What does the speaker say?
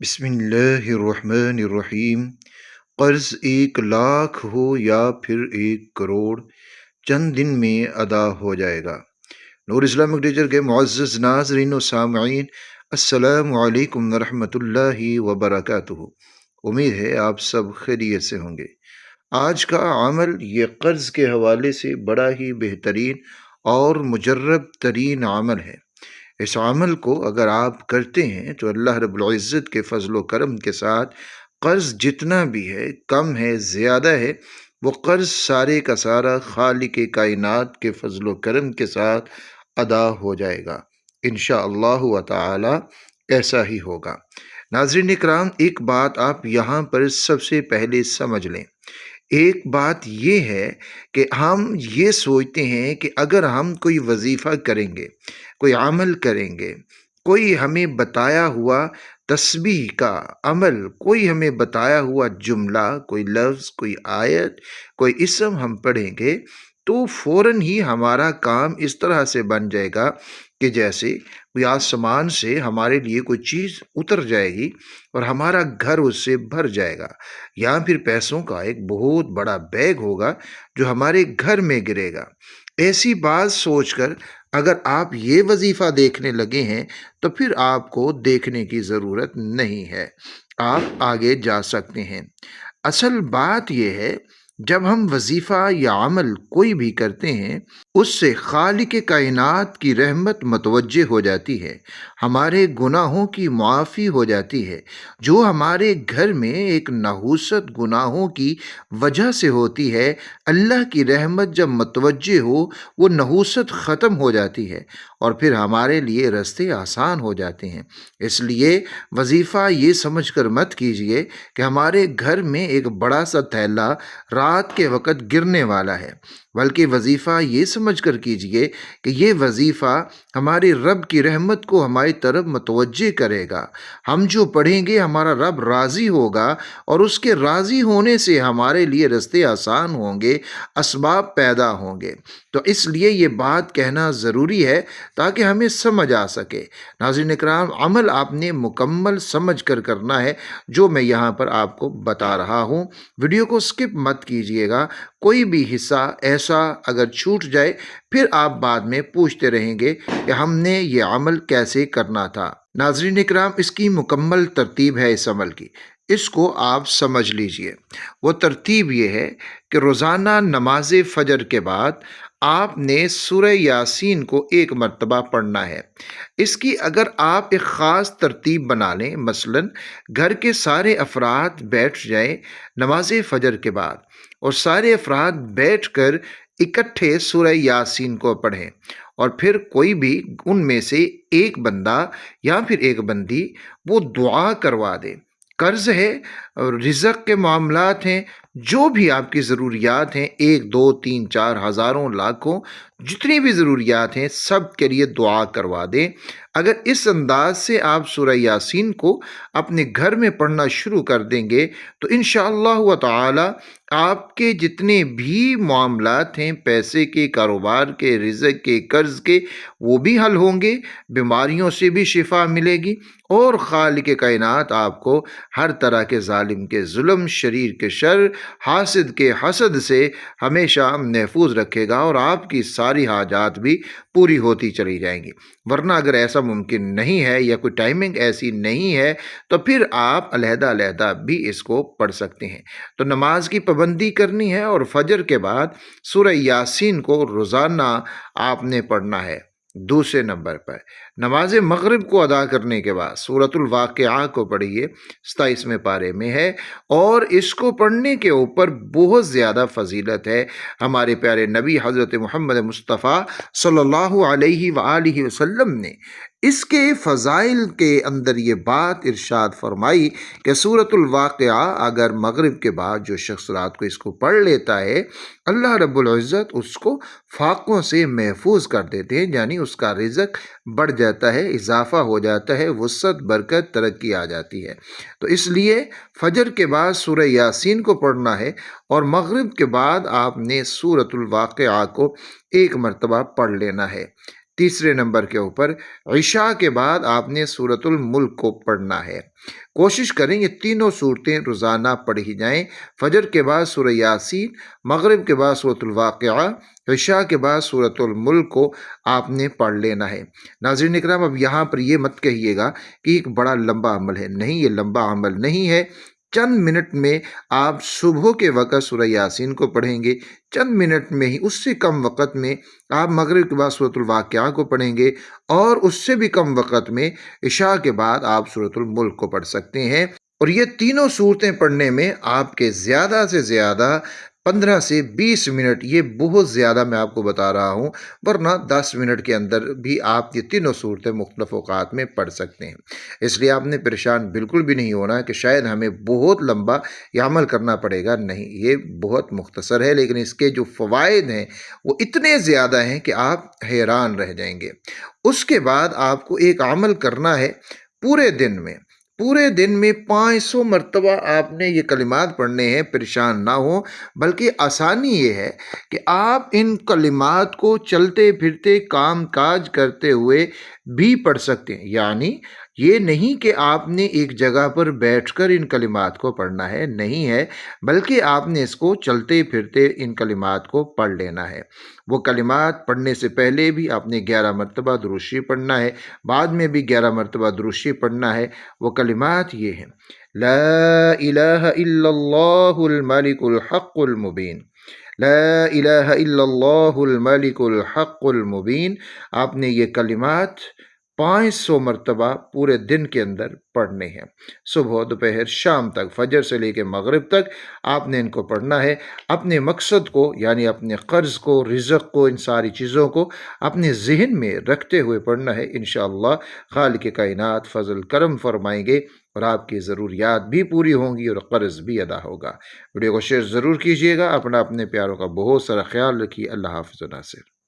بسم اللہ الرحمن الرحیم۔ قرض 1 لاکھ ہو یا پھر 1 کروڑ، چند دن میں ادا ہو جائے گا۔ نور اسلامک ٹیچر کے معزز ناظرین و سامعین، السلام علیکم ورحمۃ اللہ وبرکاتہ۔ امید ہے آپ سب خیریت سے ہوں گے۔ آج کا عمل یہ قرض کے حوالے سے بڑا ہی بہترین اور مجرب ترین عمل ہے۔ اس عمل کو اگر آپ کرتے ہیں تو اللہ رب العزت کے فضل و کرم کے ساتھ قرض جتنا بھی ہے، کم ہے زیادہ ہے، وہ قرض سارے کا سارا خالق کائنات کے فضل و کرم کے ساتھ ادا ہو جائے گا انشاءاللہ و تعالی۔ ایسا ہی ہوگا۔ ناظرین اکرام، ایک بات آپ یہاں پر سب سے پہلے سمجھ لیں۔ ایک بات یہ ہے کہ ہم یہ سوچتے ہیں کہ اگر ہم کوئی وظیفہ کریں گے، کوئی عمل کریں گے، کوئی ہمیں بتایا ہوا تسبیح کا عمل، کوئی ہمیں بتایا ہوا جملہ، کوئی لفظ، کوئی آیت، کوئی اسم ہم پڑھیں گے تو فوراً ہی ہمارا کام اس طرح سے بن جائے گا کہ جیسے کوئی آسمان سے ہمارے لیے کوئی چیز اتر جائے گی اور ہمارا گھر اس سے بھر جائے گا، یا پھر پیسوں کا ایک بہت بڑا بیگ ہوگا جو ہمارے گھر میں گرے گا۔ ایسی بات سوچ کر اگر آپ یہ وظیفہ دیکھنے لگے ہیں تو پھر آپ کو دیکھنے کی ضرورت نہیں ہے، آپ آگے جا سکتے ہیں۔ اصل بات یہ ہے، جب ہم وظیفہ یا عمل کوئی بھی کرتے ہیں، اس سے خالق کائنات کی رحمت متوجہ ہو جاتی ہے، ہمارے گناہوں کی معافی ہو جاتی ہے۔ جو ہمارے گھر میں ایک نحوست گناہوں کی وجہ سے ہوتی ہے، اللہ کی رحمت جب متوجہ ہو، وہ نحوست ختم ہو جاتی ہے اور پھر ہمارے لیے راستے آسان ہو جاتے ہیں۔ اس لیے وظیفہ یہ سمجھ کر مت کیجئے کہ ہمارے گھر میں ایک بڑا سا تھیلا رات کے وقت گرنے والا ہے، بلکہ وظیفہ یہ سمجھ کر کیجئے کہ یہ وظیفہ ہمارے رب کی رحمت کو ہماری طرف متوجہ کرے گا۔ ہم جو پڑھیں گے ہمارا رب راضی ہوگا اور اس کے راضی ہونے سے ہمارے لیے راستے آسان ہوں گے، اسباب پیدا ہوں گے۔ تو اس لیے یہ بات کہنا ضروری ہے تاکہ ہمیں سمجھ آ سکے۔ ناظرین اکرام، عمل آپ نے مکمل سمجھ کر کرنا ہے جو میں یہاں پر آپ کو بتا رہا ہوں۔ ویڈیو کو سکپ مت کیجئے گا، کوئی بھی حصہ ایسا اگر چھوٹ جائے پھر آپ بعد میں پوچھتے رہیں گے کہ ہم نے یہ عمل کیسے کرنا تھا۔ ناظرین اکرام، اس کی مکمل ترتیب ہے اس عمل کی، اس کو آپ سمجھ لیجئے۔ وہ ترتیب یہ ہے کہ روزانہ نماز فجر کے بعد آپ نے سورہ یاسین کو 1 مرتبہ پڑھنا ہے۔ اس کی اگر آپ ایک خاص ترتیب بنا لیں، مثلا گھر کے سارے افراد بیٹھ جائیں نماز فجر کے بعد اور سارے افراد بیٹھ کر اکٹھے سورہ یاسین کو پڑھیں، اور پھر کوئی بھی ان میں سے ایک بندہ یا پھر ایک بندی وہ دعا کروا دے۔ قرض ہے، رزق کے معاملات ہیں، جو بھی آپ کی ضروریات ہیں، 1 2 3 4 ہزاروں لاکھوں جتنی بھی ضروریات ہیں، سب کے لیے دعا کروا دیں۔ اگر اس انداز سے آپ سورہ یاسین کو اپنے گھر میں پڑھنا شروع کر دیں گے تو انشاءاللہ تعالی آپ کے جتنے بھی معاملات ہیں، پیسے کے، کاروبار کے، رزق کے، قرض کے، وہ بھی حل ہوں گے، بیماریوں سے بھی شفا ملے گی، اور خالق کائنات آپ کو ہر طرح کے ظالم کے ظلم، شریر کے شر، حاسد کے حسد سے ہمیشہ محفوظ رکھے گا، اور آپ کی ساری حاجات بھی پوری ہوتی چلی جائیں گی۔ ورنہ اگر ایسا ممکن نہیں ہے یا کوئی ٹائمنگ ایسی نہیں ہے تو پھر آپ علیحدہ علیحدہ بھی اس کو پڑھ سکتے ہیں۔ تو نماز کی پابندی کرنی ہے اور فجر کے بعد سورہ یاسین کو روزانہ آپ نے پڑھنا ہے۔ دوسرے نمبر پر نماز مغرب کو ادا کرنے کے بعد سورۃ الواقعہ کو پڑھیے، 27ویں پارے میں ہے، اور اس کو پڑھنے کے اوپر بہت زیادہ فضیلت ہے۔ ہمارے پیارے نبی حضرت محمد مصطفیٰ صلی اللہ علیہ وآلہ وسلم نے اس کے فضائل کے اندر یہ بات ارشاد فرمائی کہ سورۃ الواقعہ اگر مغرب کے بعد جو شخص رات کو اس کو پڑھ لیتا ہے، اللہ رب العزت اس کو فاقوں سے محفوظ کر دیتے ہیں، یعنی اس کا رزق بڑھ جاتا ہے، اضافہ ہو جاتا ہے، وسعت، برکت، ترقی آ جاتی ہے۔ تو اس لیے فجر کے بعد سورہ یاسین کو پڑھنا ہے، اور مغرب کے بعد آپ نے سورۃ الواقعہ کو 1 مرتبہ پڑھ لینا ہے۔ تیسرے نمبر کے اوپر عشاء کے بعد آپ نے سورۃ الملک کو پڑھنا ہے۔ کوشش کریں یہ تینوں صورتیں روزانہ پڑھی جائیں۔ فجر کے بعد سورہ یاسین، مغرب کے بعد سورۃ الواقعہ، عشاء کے بعد سورۃ الملک کو آپ نے پڑھ لینا ہے۔ ناظرین اکرام، اب یہاں پر یہ مت کہیے گا کہ ایک بڑا لمبا عمل ہے، نہیں، یہ لمبا عمل نہیں ہے۔ چند منٹ میں آپ صبح کے وقت سورہ یاسین کو پڑھیں گے، چند منٹ میں ہی، اس سے کم وقت میں آپ مغرب کے بعد سورۃ الواقعہ کو پڑھیں گے، اور اس سے بھی کم وقت میں عشاء کے بعد آپ سورۃ الملک کو پڑھ سکتے ہیں۔ اور یہ تینوں صورتیں پڑھنے میں آپ کے زیادہ سے زیادہ 15 سے 20 منٹ، یہ بہت زیادہ میں آپ کو بتا رہا ہوں، ورنہ 10 منٹ کے اندر بھی آپ یہ تینوں صورتیں مختلف اوقات میں پڑھ سکتے ہیں۔ اس لیے آپ نے پریشان بالکل بھی نہیں ہونا کہ شاید ہمیں بہت لمبا یہ عمل کرنا پڑے گا، نہیں، یہ بہت مختصر ہے، لیکن اس کے جو فوائد ہیں وہ اتنے زیادہ ہیں کہ آپ حیران رہ جائیں گے۔ اس کے بعد آپ کو ایک عمل کرنا ہے، پورے دن میں 500 مرتبہ آپ نے یہ کلمات پڑھنے ہیں۔ پریشان نہ ہو، بلکہ آسانی یہ ہے کہ آپ ان کلمات کو چلتے پھرتے کام کاج کرتے ہوئے بھی پڑھ سکتے ہیں۔ یعنی یہ نہیں کہ آپ نے ایک جگہ پر بیٹھ کر ان کلمات کو پڑھنا ہے، نہیں ہے، بلکہ آپ نے اس کو چلتے پھرتے ان کلمات کو پڑھ لینا ہے۔ وہ کلمات پڑھنے سے پہلے بھی آپ نے 11 مرتبہ درود شریف پڑھنا ہے، بعد میں بھی 11 مرتبہ درود شریف پڑھنا ہے۔ وہ کلمات یہ ہیں: لا الہ الا اللہ الملک الحق المبین، لا الہ الا اللہ الملک الحق المبین۔ آپ نے یہ کلمات 500 مرتبہ پورے دن کے اندر پڑھنے ہیں، صبح، دوپہر، شام تک، فجر سے لے کے مغرب تک آپ نے ان کو پڑھنا ہے۔ اپنے مقصد کو، یعنی اپنے قرض کو، رزق کو، ان ساری چیزوں کو اپنے ذہن میں رکھتے ہوئے پڑھنا ہے۔ انشاءاللہ خالق کائنات فضل کرم فرمائیں گے اور آپ کی ضروریات بھی پوری ہوں گی اور قرض بھی ادا ہوگا۔ ویڈیو کو شیئر ضرور کیجیے گا، اپنے پیاروں کا بہت سارا خیال رکھیے۔ اللہ حافظ و ناصر۔